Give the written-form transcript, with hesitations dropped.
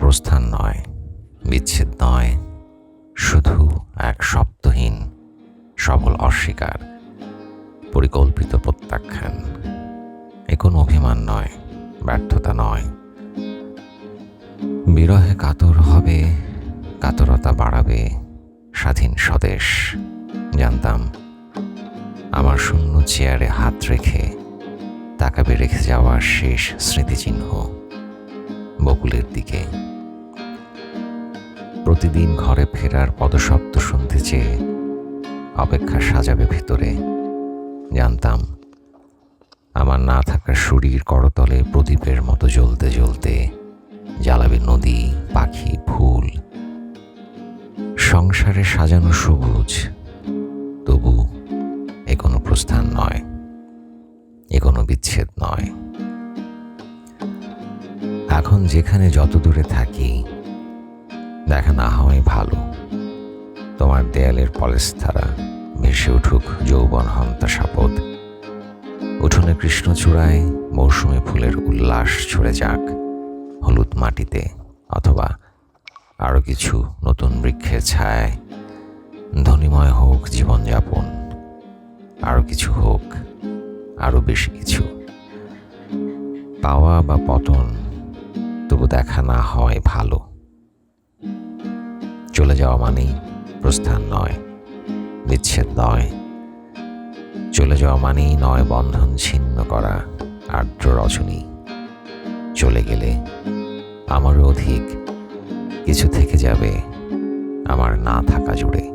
প্রস্থান নয়, বিচ্ছেদ নয়, শুধু এক শব্দহীন সবল অস্বীকার, পরিকল্পিত প্রত্যাখ্যান। এ কোনো অভিমান নয়, ব্যর্থতা নয়। বিরহে কাতর হবে, কাতরতা বাড়াবে স্বাধীন স্বদেশ। জানতাম আমার শূন্য চেয়ারে হাত রেখে তাকাবে রেখে যাওয়া শেষ স্মৃতিচিহ্ন বকুলের দিকে। প্রতিদিন ঘরে ফেরার পদশব্দ শুনতে চেয়ে অপেক্ষা সাজাবে ভেতরে। জানতাম আমার না থাকা শরীর করতলে প্রদীপের মতো জ্বলতে জ্বলতে জ্বালাবে নদী, পাখি, ফুল। সংসারে সাজানো সবুজ। তবু এ কোনো প্রস্থান নয়, এ কোনো বিচ্ছেদ নয়। এখন যেখানে যত দূরে থাকি, দেখা না হয় ভালো। তোমার দেয়ালের পলেস্তারা ভেসে উঠুক যৌবন হন্তা সাপদ। উঠোনে কৃষ্ণচূড়ায় মৌসুমী ফুলের উল্লাস ছড়ে যাক হলুদ মাটিতে, অথবা আরো কিছু নতুন বৃক্ষের ছায়ায় ধ্বনিময় হোক জীবনযাপন। আরো কিছু হোক, আরো বেশি কিছু। পাওয়া বা পতন, তবু দেখা না হয় ভালো। চলে যাওয়া মানেই প্রস্থান নয়, বিচ্ছেদ নয়। চলে যাওয়া মানেই নয় বন্ধন ছিন্ন করা আর্দ্র রজনী। চলে গেলে আমারও অধিক কিছু থেকে যাবে আমার না থাকা জুড়ে।